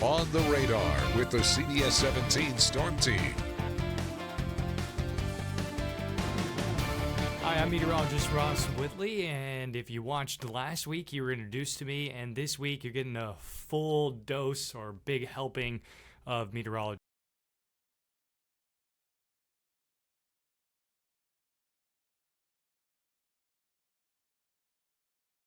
On the radar with the CBS 17 Storm Team. Hi, I'm meteorologist Ross Whitley, and if you watched last week, you were introduced to me, and this week you're getting a full dose or big helping of meteorology.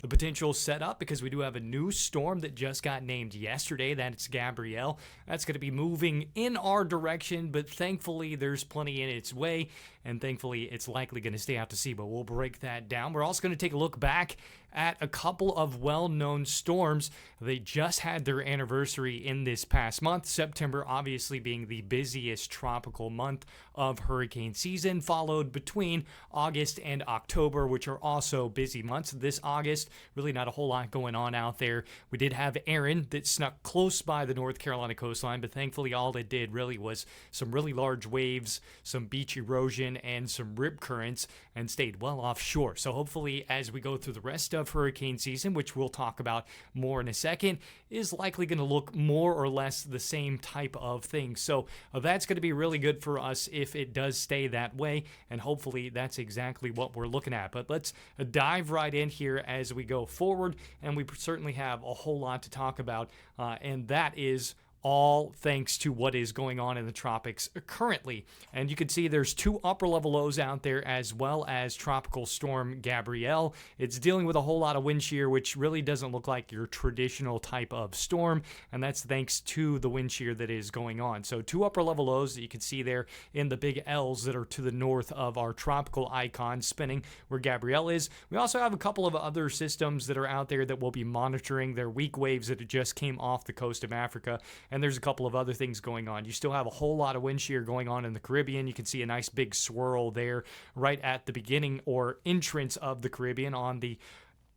The potential set up because we do have a new storm that just got named yesterday. That's Gabrielle. That's going to be moving in our direction, but thankfully there's plenty in its way, and thankfully it's likely going to stay out to sea, but we'll break that down. We're also going to take a look back at a couple of well-known storms. They just had their anniversary in this past month, September obviously being the busiest tropical month of hurricane season, followed between August and October, which are also busy months. This August, really not a whole lot going on out there. We did have Aaron that snuck close by the North Carolina coastline, but thankfully all it did really was some really large waves, some beach erosion, and some rip currents, and stayed well offshore. So hopefully as we go through the rest of hurricane season, which we'll talk about more in a second, is likely going to look more or less the same type of thing. So that's going to be really good for us if it does stay that way, and hopefully that's exactly what we're looking at. But let's dive right in here as we go forward, and we certainly have a whole lot to talk about, and that is all thanks to what is going on in the tropics currently. And you can see there's two upper level lows out there as well as Tropical Storm Gabrielle. It's dealing with a whole lot of wind shear, which really doesn't look like your traditional type of storm, and that's thanks to the wind shear that is going on. So two upper level lows that you can see there in the big L's that are to the north of our tropical icon spinning where Gabrielle is. We also have a couple of other systems that are out there that we'll be monitoring. They're weak waves that just came off the coast of Africa, and there's a couple of other things going on. You still have a whole lot of wind shear going on in the Caribbean. You can see a nice big swirl there right at the beginning or entrance of the Caribbean on the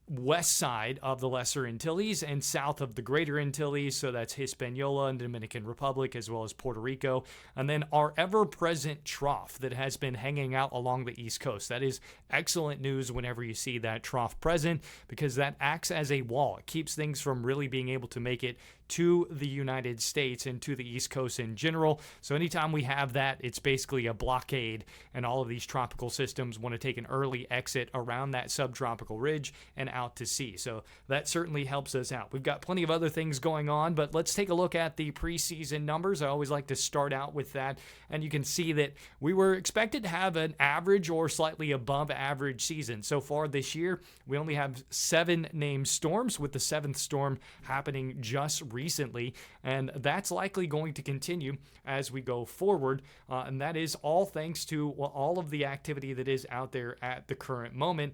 west side of the Lesser Antilles and south of the Greater Antilles, so that's Hispaniola and Dominican Republic as well as Puerto Rico, and then our ever-present trough that has been hanging out along the East Coast. That is excellent news whenever you see that trough present, because that acts as a wall. It keeps things from really being able to make it to the United States and to the East Coast in general. So anytime we have that, it's basically a blockade, and all of these tropical systems want to take an early exit around that subtropical ridge and out to sea. So that certainly helps us out. We've got plenty of other things going on, but let's take a look at the preseason numbers. I always like to start out with that, and you can see that we were expected to have an average or slightly above average season. So far this year, we only have 7 named storms, with the 7th storm happening just recently, and that's likely going to continue as we go forward, and that is all thanks to all of the activity that is out there at the current moment,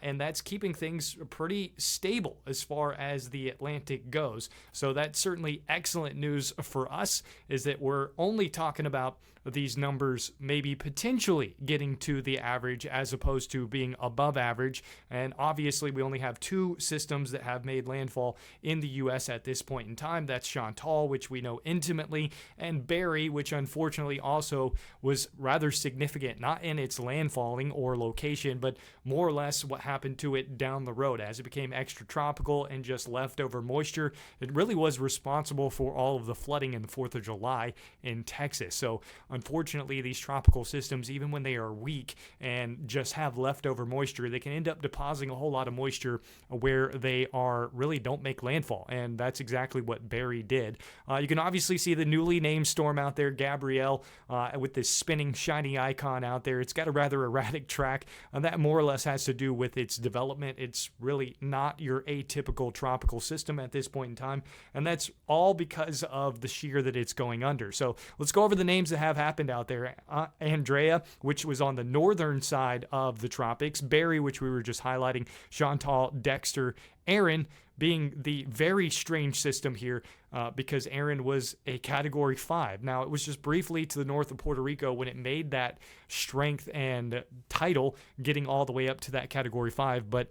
and that's keeping things pretty stable as far as the Atlantic goes. So that's certainly excellent news for us, is that we're only talking about these numbers maybe potentially getting to the average as opposed to being above average. And obviously we only have 2 systems that have made landfall in the U.S. at this point in time. That's Chantal, which we know intimately, and Barry, which unfortunately also was rather significant, not in its landfalling or location, but more or less what happened to it down the road as it became extratropical and just leftover moisture. It really was responsible for all of the flooding in the 4th of July in Texas. So unfortunately, these tropical systems, even when they are weak and just have leftover moisture, they can end up depositing a whole lot of moisture where they are really don't make landfall, and that's exactly what Barry did. You can obviously see the newly named storm out there, Gabrielle, with this spinning shiny icon out there. It's got a rather erratic track, and that more or less has to do with its development. It's really not your atypical tropical system at this point in time, and that's all because of the shear that it's going under. So let's go over the names that have happened out there. Andrea, which was on the northern side of the tropics, Barry, which we were just highlighting, Chantal, Dexter, Aaron being the very strange system here because Aaron was a Category 5. Now, it was just briefly to the north of Puerto Rico when it made that strength and title, getting all the way up to that Category 5, but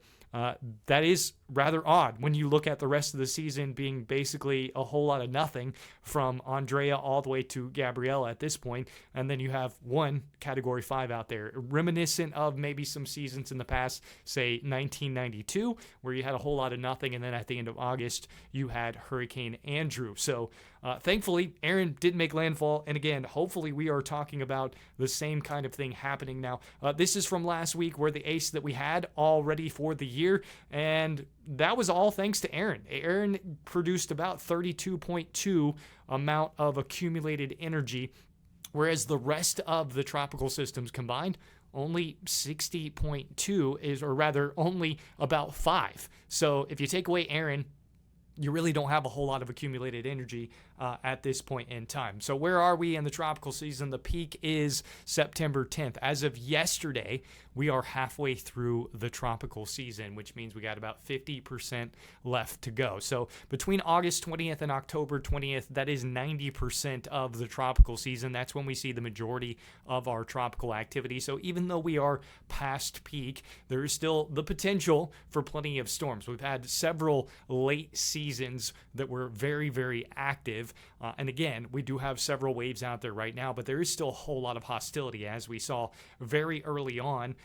that is rather odd when you look at the rest of the season being basically a whole lot of nothing from Andrea all the way to Gabrielle at this point, and then you have one Category 5 out there, reminiscent of maybe some seasons in the past, say 1992, where you had a whole lot of nothing, and then at the end of August, you had Hurricane Andrew. So Thankfully, Aaron did make landfall, and again, hopefully we are talking about the same kind of thing happening now. This is from last week, where the ace that we had all ready for the year, and that was all thanks to Aaron. Aaron produced about 32.2 amount of accumulated energy, whereas the rest of the tropical systems combined, only 60.2 is, or rather only about 5. So if you take away Aaron, you really don't have a whole lot of accumulated energy at this point in time. So where are we in the tropical season? The peak is September 10th. As of yesterday, we are halfway through the tropical season, which means we got about 50% left to go. So between August 20th and October 20th, that is 90% of the tropical season. That's when we see the majority of our tropical activity. So even though we are past peak, there is still the potential for plenty of storms. We've had several late seasons that were very, very active. And again, we do have several waves out there right now, but there is still a whole lot of hostility, as we saw very early on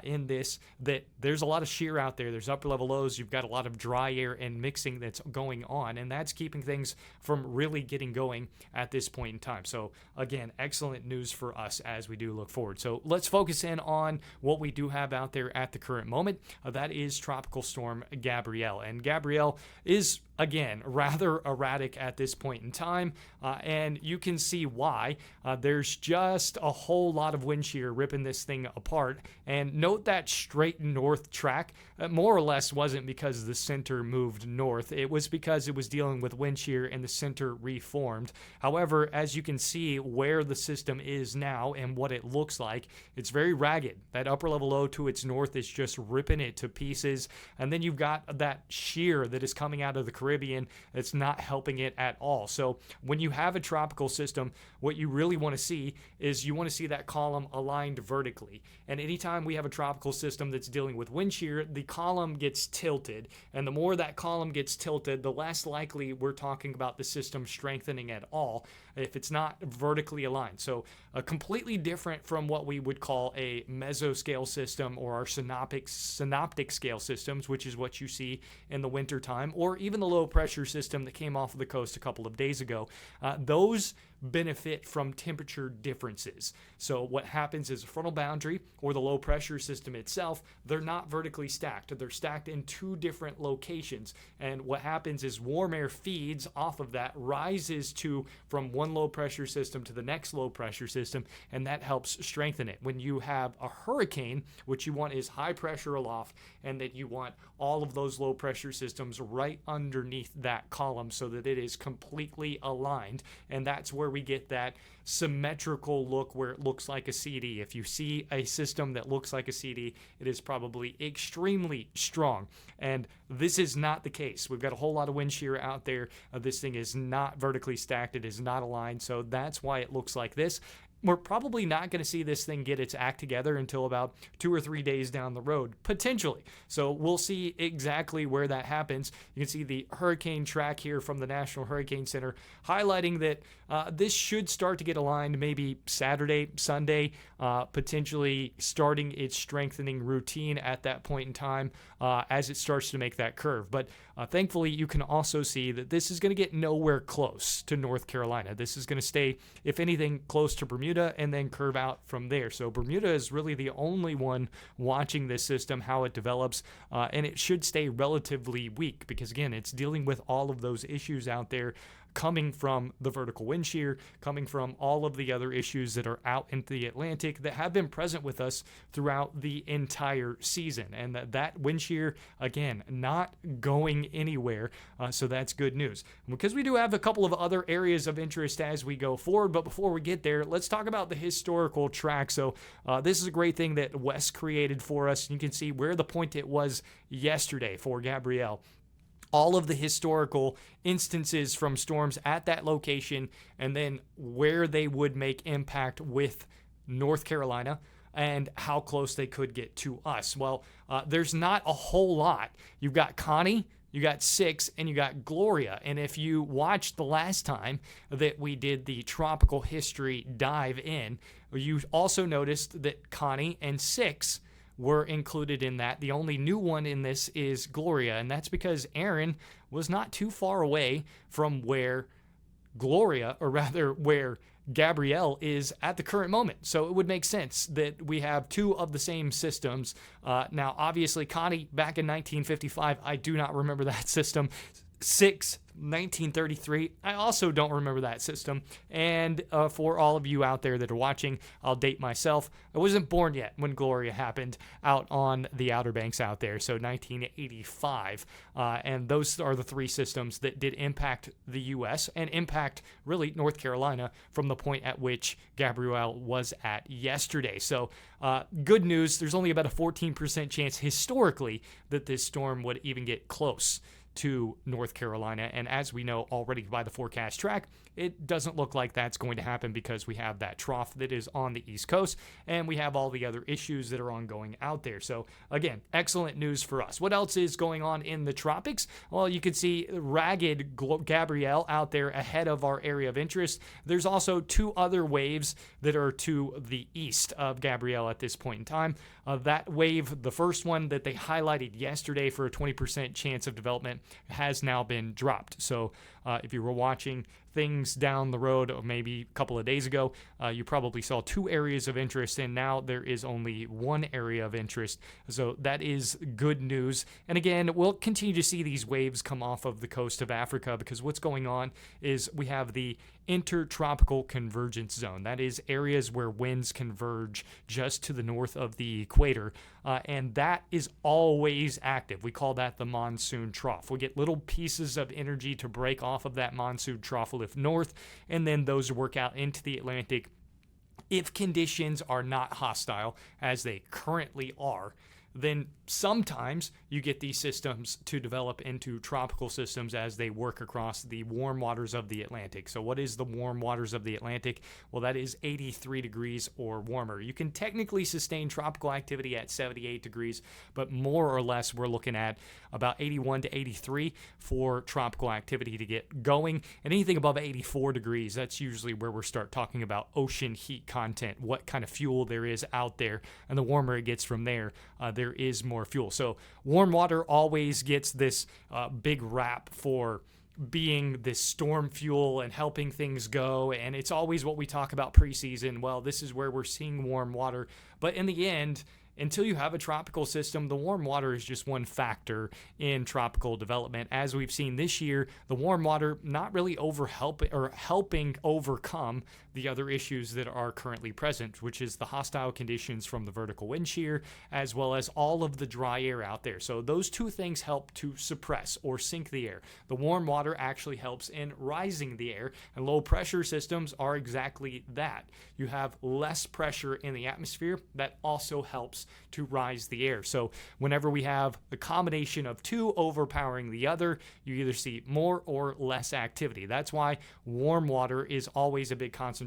in this, that there's a lot of shear out there. There's upper level lows. You've got a lot of dry air and mixing that's going on, and that's keeping things from really getting going at this point in time. So again, excellent news for us as we do look forward. So let's focus in on what we do have out there at the current moment. That is Tropical Storm Gabrielle. And Gabrielle is, again, rather erratic at this point in time, and you can see why. There's just a whole lot of wind shear ripping this thing apart. And note that straight north track, more or less wasn't because the center moved north. It was because it was dealing with wind shear and the center reformed. However, as you can see where the system is now and what it looks like, it's very ragged. That upper level low to its north is just ripping it to pieces. And then you've got that shear that is coming out of the Caribbean. It's not helping it at all. So when you have a tropical system, what you really want to see is you want to see that column aligned vertically. And anytime we have a tropical system that's dealing with wind shear, the column gets tilted. And the more that column gets tilted, the less likely we're talking about the system strengthening at all if it's not vertically aligned. So completely different from what we would call a mesoscale system or our synoptic scale systems, which is what you see in the wintertime, or even the low pressure system that came off of the coast a couple of days ago. Those benefit from temperature differences. So what happens is a frontal boundary or the low pressure system itself, they're not vertically stacked. They're stacked in two different locations. And what happens is warm air feeds off of that, rises from one low pressure system to the next low pressure system, and that helps strengthen it. When you have a hurricane, what you want is high pressure aloft, and that you want all of those low pressure systems right underneath that column so that it is completely aligned. And that's where we get that symmetrical look where it looks like a CD. If you see a system that looks like a CD, it is probably extremely strong. And this is not the case. We've got a whole lot of wind shear out there. This thing is not vertically stacked. It is not aligned. So that's why it looks like this. We're probably not going to see this thing get its act together until about 2 or 3 days down the road, potentially. So we'll see exactly where that happens. You can see the hurricane track here from the National Hurricane Center highlighting that this should start to get aligned maybe Saturday, Sunday, potentially starting its strengthening routine at that point in time as it starts to make that curve. But thankfully, you can also see that this is going to get nowhere close to North Carolina. This is going to stay, if anything, close to Bermuda and then curve out from there. So Bermuda is really the only one watching this system, how it develops, and it should stay relatively weak because, again, it's dealing with all of those issues out there coming from the vertical wind shear, coming from all of the other issues that are out into the Atlantic that have been present with us throughout the entire season. And that wind shear, again, not going anywhere. So that's good news. Because we do have a couple of other areas of interest as we go forward. But before we get there, let's talk about the historical track. So this is a great thing that Wes created for us. You can see where the point it was yesterday for Gabrielle. All of the historical instances from storms at that location, and then where they would make impact with North Carolina and how close they could get to us. Well, there's not a whole lot. You've got Connie, you got 6, and you got Gloria. And if you watched the last time that we did the tropical history dive in, you also noticed that Connie and 6 were included in that. The only new one in this is Gloria, and that's because Aaron was not too far away from where Gloria, or rather where Gabrielle is at the current moment. So it would make sense that we have two of the same systems. Now, obviously, Connie, back in 1955, I do not remember that system. 1933. I also don't remember that system. And for all of you out there that are watching, I'll date myself. I wasn't born yet when Gloria happened out on the Outer Banks out there. So 1985. And those are the three systems that did impact the U.S. and impact really North Carolina from the point at which Gabrielle was at yesterday. So good news. There's only about a 14% chance historically that this storm would even get close to North Carolina. And as we know already by the forecast track, it doesn't look like that's going to happen because we have that trough that is on the East Coast and we have all the other issues that are ongoing out there. So again, excellent news for us. What else is going on in the tropics? Well, you can see ragged Gabrielle out there ahead of our area of interest. There's also two other waves that are to the east of Gabrielle at this point in time. That wave, the first one that they highlighted yesterday for a 20% chance of development, has now been dropped. So if you were watching things down the road, or maybe a couple of days ago, you probably saw two areas of interest, and now there is only one area of interest. So that is good news. And again, we'll continue to see these waves come off of the coast of Africa because what's going on is we have the intertropical convergence zone. That is areas where winds converge just to the north of the equator, and that is always active. We call that the monsoon trough. We get little pieces of energy to break off of that monsoon trough lift north, and then those work out into the Atlantic if conditions are not hostile, as they currently are. Then sometimes you get these systems to develop into tropical systems as they work across the warm waters of the Atlantic. So what is the warm waters of the Atlantic? Well, that is 83 degrees or warmer. You can technically sustain tropical activity at 78 degrees, but more or less we're looking at about 81 to 83 for tropical activity to get going. And anything above 84 degrees, that's usually where we start talking about ocean heat content, what kind of fuel there is out there. And the warmer it gets from there, there is more fuel. So warm water always gets this big rap for being this storm fuel and helping things go. And it's always what we talk about preseason. Well, this is where we're seeing warm water. But in the end, until you have a tropical system, the warm water is just one factor in tropical development. As we've seen this year, the warm water not really helping overcome the other issues that are currently present, which is the hostile conditions from the vertical wind shear, as well as all of the dry air out there. So those two things help to suppress or sink the air. The warm water actually helps in rising the air, and low pressure systems are exactly that. You have less pressure in the atmosphere that also helps to rise the air. So whenever we have a combination of two overpowering the other, you either see more or less activity. That's why warm water is always a big concentration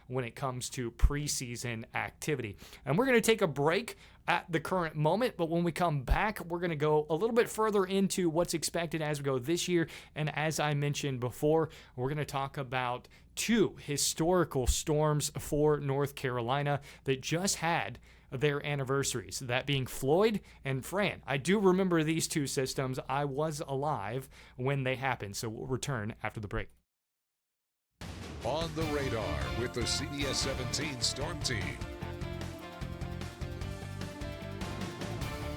when it comes to preseason activity. And we're going to take a break at the current moment, but when we come back, we're going to go a little bit further into what's expected as we go this year. And as I mentioned before, we're going to talk about two historical storms for North Carolina that just had their anniversaries, that being Floyd and Fran. I do remember these two systems. I was alive when they happened, so we'll return after the break. On the radar with the CBS 17 Storm Team.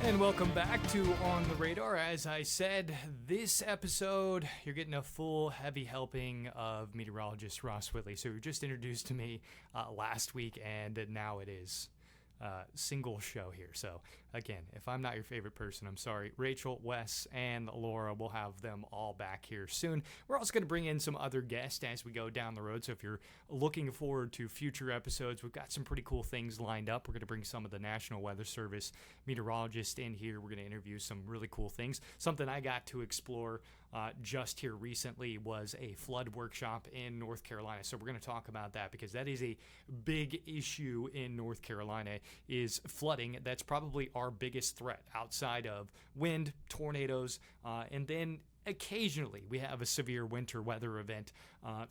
And welcome back to On the Radar. As I said, this episode, you're getting a full heavy helping of meteorologist Ross Whitley. So you were just introduced to me last week, and now it is single show here. So again, if I'm not your favorite person, I'm sorry. Rachel, Wes, and Laura, will have them all back here soon. We're also going to bring in some other guests as we go down the road. So if you're looking forward to future episodes, we've got some pretty cool things lined up. We're going to bring some of the National Weather Service meteorologists in here. We're going to interview some really cool things. Something I got to explore just here recently was a flood workshop in North Carolina. So we're going to talk about that because that is a big issue in North Carolina, is flooding. That's probably our biggest threat outside of wind, tornadoes, and then occasionally we have a severe winter weather event.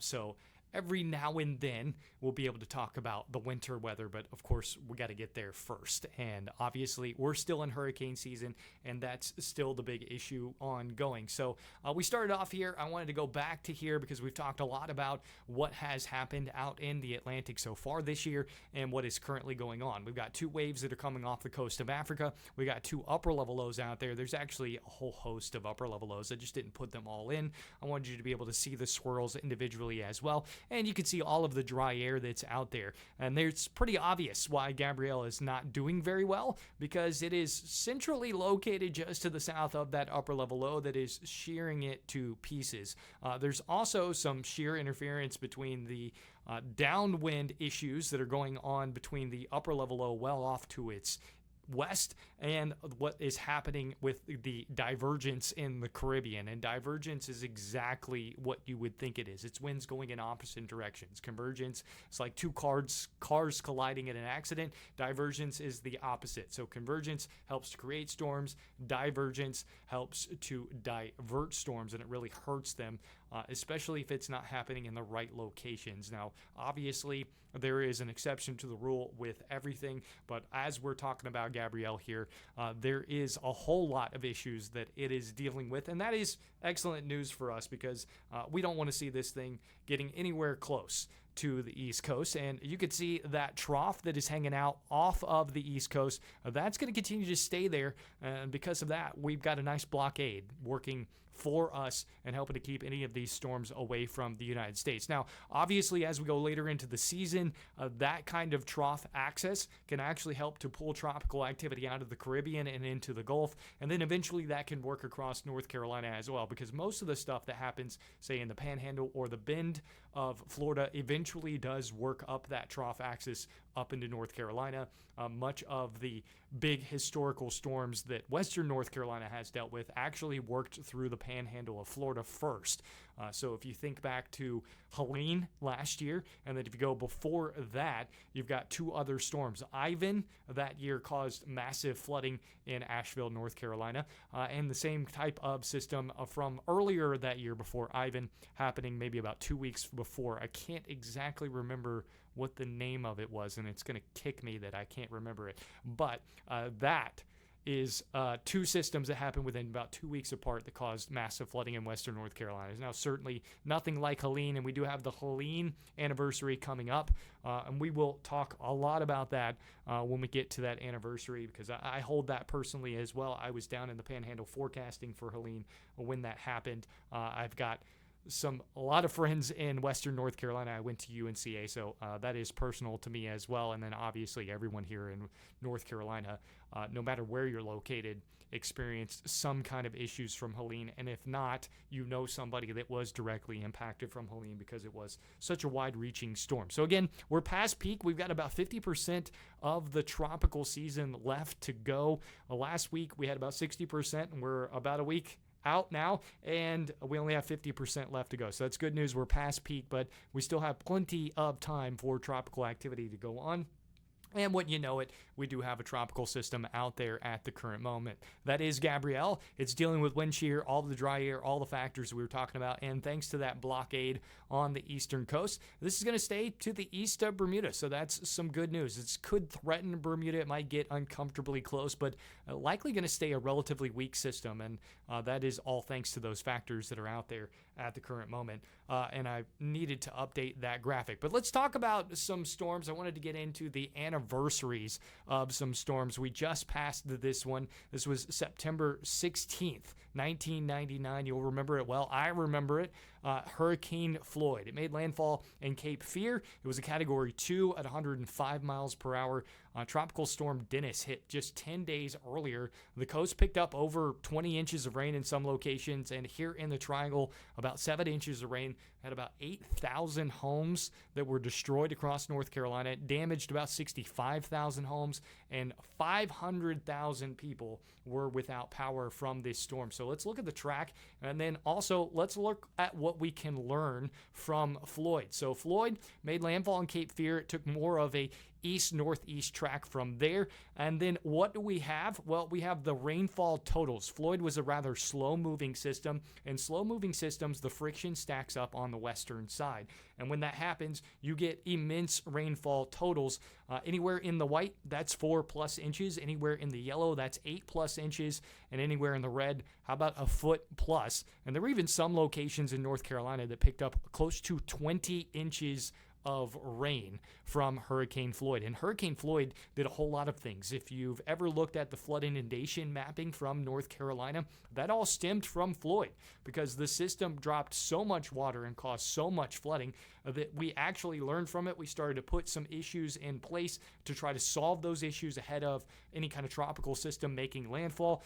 So every now and then we'll be able to talk about the winter weather, but of course we got to get there first. And obviously we're still in hurricane season, and that's still the big issue ongoing. So we started off here. I wanted to go back to here because we've talked a lot about what has happened out in the Atlantic so far this year and what is currently going on. We've got 2 waves that are coming off the coast of Africa. We got 2 upper level lows out there. There's actually a whole host of upper level lows. I just didn't put them all in. I wanted you to be able to see the swirls individually as well. And you can see all of the dry air that's out there. And it's pretty obvious why Gabrielle is not doing very well, because it is centrally located just to the south of that upper level low that is shearing it to pieces. There's also some shear interference between the downwind issues that are going on between the upper level low well off to its west and what is happening with the divergence in the Caribbean. And divergence is exactly what you would think it is. It's winds going in opposite directions. Convergence, it's like 2 cars colliding in an accident. Divergence is the opposite. So convergence helps to create storms. Divergence helps to divert storms, and it really hurts them, especially if it's not happening in the right locations. Now, obviously, there is an exception to the rule with everything, but as we're talking about Gabrielle here, there is a whole lot of issues that it is dealing with, and that is excellent news for us because we don't want to see this thing getting anywhere close to the East Coast. And you can see that trough that is hanging out off of the East Coast. That's going to continue to stay there. And because of that, we've got a nice blockade working for us and helping to keep any of these storms away from the United States. Now, obviously, as we go later into the season, that kind of trough access can actually help to pull tropical activity out of the Caribbean and into the Gulf. And then eventually that can work across North Carolina as well, because most of the stuff that happens, say, in the Panhandle or the Bend of Florida eventually does work up that trough axis up into North Carolina. Much of the big historical storms that Western North Carolina has dealt with actually worked through the Panhandle of Florida first. So if you think back to Helene last year, and then if you go before that, you've got 2 other storms. Ivan that year caused massive flooding in Asheville, North Carolina, and the same type of system from earlier that year before Ivan happening maybe about 2 weeks before. I can't exactly remember what the name of it was, and it's going to kick me that I can't remember it. But that is 2 systems that happened within about 2 weeks apart that caused massive flooding in Western North Carolina. It's now certainly nothing like Helene, and we do have the Helene anniversary coming up, and we will talk a lot about that when we get to that anniversary, because I hold that personally as well. I was down in the Panhandle forecasting for Helene when that happened. I've got a lot of friends in Western North Carolina. I went to UNCA, so that is personal to me as well. And then obviously everyone here in North Carolina, no matter where you're located, experienced some kind of issues from Helene. And if not, you know somebody that was directly impacted from Helene because it was such a wide-reaching storm. So again, we're past peak. We've got about 50% of the tropical season left to go. Last week we had about 60%, and we're about a week out now, and we only have 50% left to go. So that's good news. We're past peak, but we still have plenty of time for tropical activity to go on. And wouldn't you know it, we do have a tropical system out there at the current moment. That is Gabrielle. It's dealing with wind shear, all the dry air, all the factors we were talking about. And thanks to that blockade on the eastern coast, this is going to stay to the east of Bermuda. So that's some good news. It could threaten Bermuda. It might get uncomfortably close, but likely going to stay a relatively weak system. And that is all thanks to those factors that are out there at the current moment. And I needed to update that graphic. But let's talk about some storms. I wanted to get into the anniversaries of some storms. We just passed this one. This was September 16th, 1999. You'll remember it well. I remember it. Hurricane Floyd. It made landfall in Cape Fear. It was a Category 2 at 105 miles per hour. Tropical Storm Dennis hit just 10 days earlier. The coast picked up over 20 inches of rain in some locations, and here in the Triangle, about 7 inches of rain. Had about 8,000 homes that were destroyed across North Carolina. It damaged about 65,000 homes, and 500,000 people were without power from this storm. So let's look at the track, and then also let's look at what we can learn from Floyd. So Floyd made landfall in Cape Fear. It took more of a east-northeast track from there. And then what do we have? Well, we have the rainfall totals. Floyd was a rather slow-moving system. In slow-moving systems, the friction stacks up on the western side. And when that happens, you get immense rainfall totals. Anywhere in the white, that's 4+ inches. Anywhere in the yellow, that's 8+ inches. And anywhere in the red, how about a foot plus? And there were even some locations in North Carolina that picked up close to 20 inches of rain from Hurricane Floyd. And Hurricane Floyd did a whole lot of things. If you've ever looked at the flood inundation mapping from North Carolina, that all stemmed from Floyd, because the system dropped so much water and caused so much flooding that we actually learned from it. We started to put some issues in place to try to solve those issues ahead of any kind of tropical system making landfall.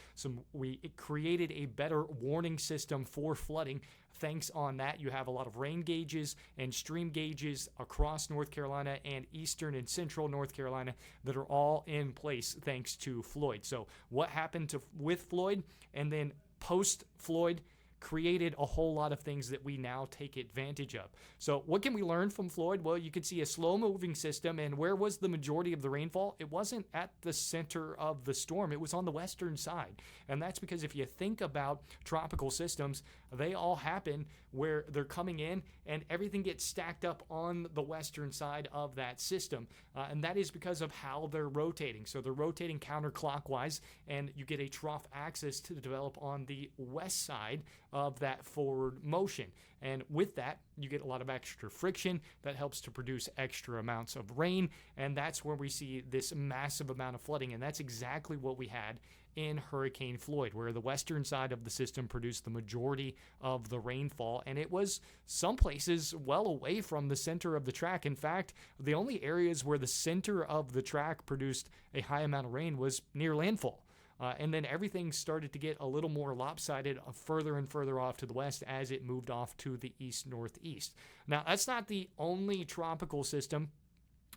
We created a better warning system for flooding. Thanks on that, you have a lot of rain gauges and stream gauges across North Carolina and eastern and central North Carolina that are all in place thanks to Floyd. So what happened with Floyd and then post-Floyd created a whole lot of things that we now take advantage of. So what can we learn from Floyd? Well, you can see a slow-moving system, and where was the majority of the rainfall? It wasn't at the center of the storm. It was on the western side. And that's because if you think about tropical systems, they all happen where they're coming in and everything gets stacked up on the western side of that system. And that is because of how they're rotating. So they're rotating counterclockwise, and you get a trough axis to develop on the west side of that forward motion. And with that, you get a lot of extra friction that helps to produce extra amounts of rain. And that's where we see this massive amount of flooding. And that's exactly what we had in Hurricane Floyd, where the western side of the system produced the majority of the rainfall, and it was some places well away from the center of the track. In fact, the only areas where the center of the track produced a high amount of rain was near landfall. And then everything started to get a little more lopsided further and further off to the west as it moved off to the east-northeast. Now, that's not the only tropical system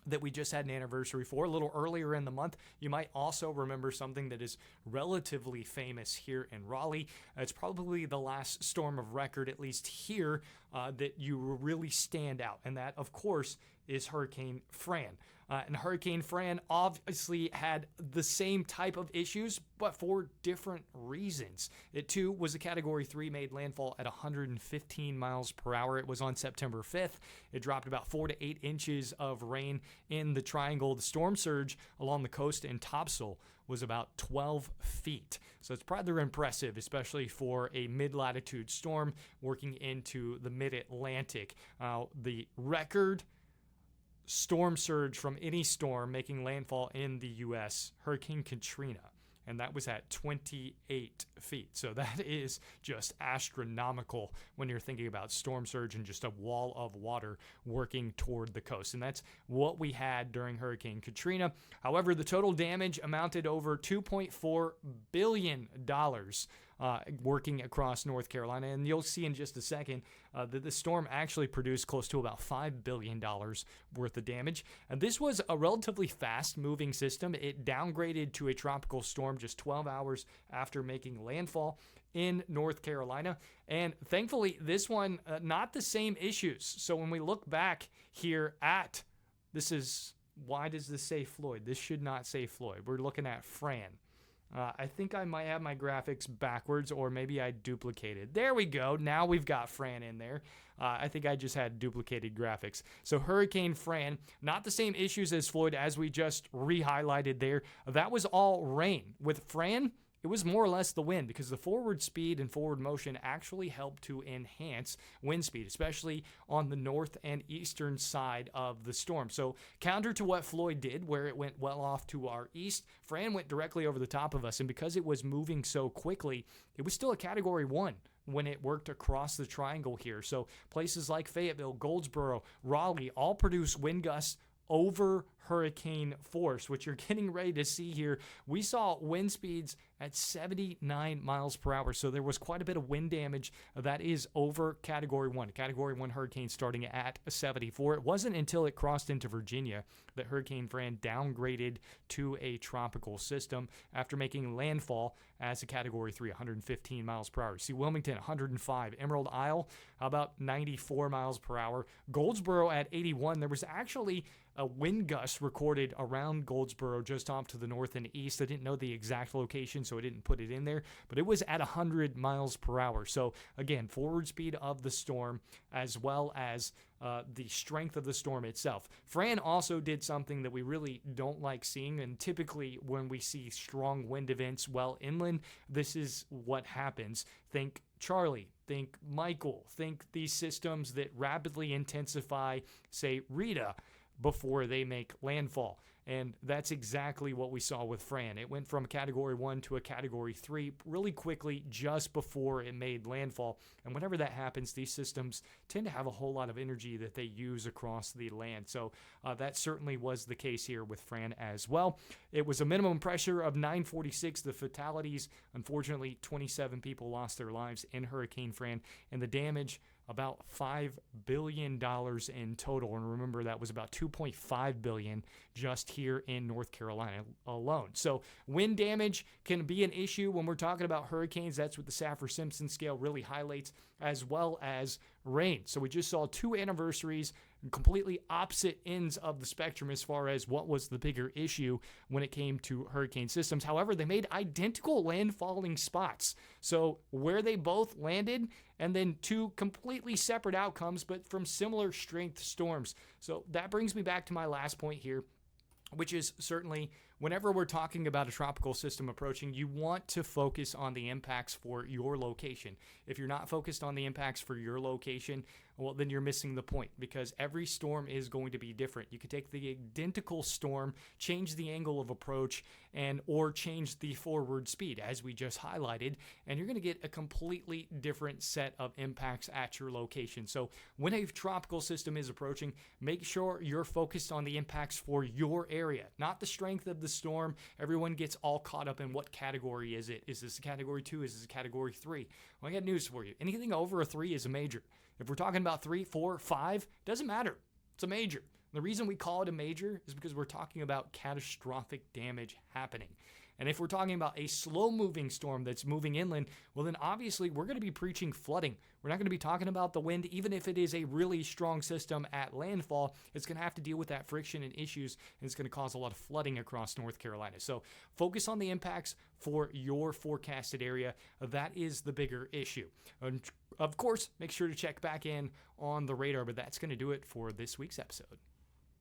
that we just had an anniversary for. A little earlier in the month, you might also remember something that is relatively famous here in Raleigh. It's probably the last storm of record, at least here, that you really stand out. And that, of course, is Hurricane Fran. And Hurricane Fran obviously had the same type of issues, but for different reasons. It too was a Category 3, made landfall at 115 miles per hour. It was on September 5th. It dropped about 4 to 8 inches of rain in the triangle. The storm surge along the coast in topsail was about 12 feet. So it's rather impressive, especially for a mid-latitude storm working into the mid-Atlantic. The record storm surge from any storm making landfall in the U.S., Hurricane Katrina, and that was at 28 feet. So that is just astronomical when you're thinking about storm surge and just a wall of water working toward the coast. And that's what we had during Hurricane Katrina. However, the total damage amounted over $2.4 billion working across North Carolina. And you'll see in just a second that the storm actually produced close to about $5 billion worth of damage. And this was a relatively fast-moving system. It downgraded to a tropical storm just 12 hours after making landfall in North Carolina. And thankfully, this one, not the same issues. So when we look back here at, why does this say Floyd? This should not say Floyd. We're looking at Fran. I think I might have my graphics backwards, or maybe I duplicated. There we go. Now we've got Fran in there. I think I just had duplicated graphics. So Hurricane Fran, not the same issues as Floyd, as we just re-highlighted there. That was all rain. With Fran, it was more or less the wind, because the forward speed and forward motion actually helped to enhance wind speed, especially on the north and eastern side of the storm. So counter to what Floyd did, where it went well off to our east, Fran went directly over the top of us. And because it was moving so quickly, it was still a Category 1 when it worked across the triangle here. So places like Fayetteville, Goldsboro, Raleigh all produce wind gusts over hurricane force, which you're getting ready to see here. We saw wind speeds at 79 miles per hour. So there was quite a bit of wind damage that is over Category 1. Category 1 hurricane starting at 74. It wasn't until it crossed into Virginia that Hurricane Fran downgraded to a tropical system after making landfall as a Category 3, 115 miles per hour. See, Wilmington, 105. Emerald Isle, about 94 miles per hour. Goldsboro at 81. There was actually a wind gust recorded around Goldsboro, just off to the north and east. I didn't know the exact location, so I didn't put it in there, but it was at 100 miles per hour. So again, forward speed of the storm, as well as the strength of the storm itself. Fran also did something that we really don't like seeing, and typically when we see strong wind events well inland, this is what happens. Think Charlie, think Michael, think these systems that rapidly intensify, say Rita, before they make landfall. And that's exactly what we saw with Fran. It went from a Category 1 to a Category 3 really quickly just before it made landfall. And whenever that happens, these systems tend to have a whole lot of energy that they use across the land. So that certainly was the case here with Fran as well. It was a minimum pressure of 946. The fatalities, unfortunately, 27 people lost their lives in Hurricane Fran. And the damage, about $5 billion in total. And remember, that was about $2.5 billion just here in North Carolina alone. So wind damage can be an issue when we're talking about hurricanes. That's what the Saffir-Simpson scale really highlights, as well as rain. So we just saw two anniversaries, completely opposite ends of the spectrum as far as what was the bigger issue when it came to hurricane systems. However, they made identical landfalling spots. So where they both landed, and then two completely separate outcomes, but from similar strength storms. So that brings me back to my last point here, which is certainly whenever we're talking about a tropical system approaching, you want to focus on the impacts for your location. If you're not focused on the impacts for your location, well, then you're missing the point, because every storm is going to be different. You could take the identical storm, change the angle of approach, or change the forward speed, as we just highlighted, and you're going to get a completely different set of impacts at your location. So when a tropical system is approaching, make sure you're focused on the impacts for your area, not the strength of the storm. Everyone gets all caught up in what category is it. Is this a Category 2? Is this a Category 3? Well, I got news for you. Anything over a 3 is a major. If we're talking about 3, 4, 5, doesn't matter. It's a major. The reason we call it a major is because we're talking about catastrophic damage happening. And if we're talking about a slow-moving storm that's moving inland, well, then obviously we're going to be preaching flooding. We're not going to be talking about the wind, even if it is a really strong system at landfall. It's going to have to deal with that friction and issues, and it's going to cause a lot of flooding across North Carolina. So focus on the impacts for your forecasted area. That is the bigger issue. And of course, make sure to check back in on the radar, but that's going to do it for this week's episode.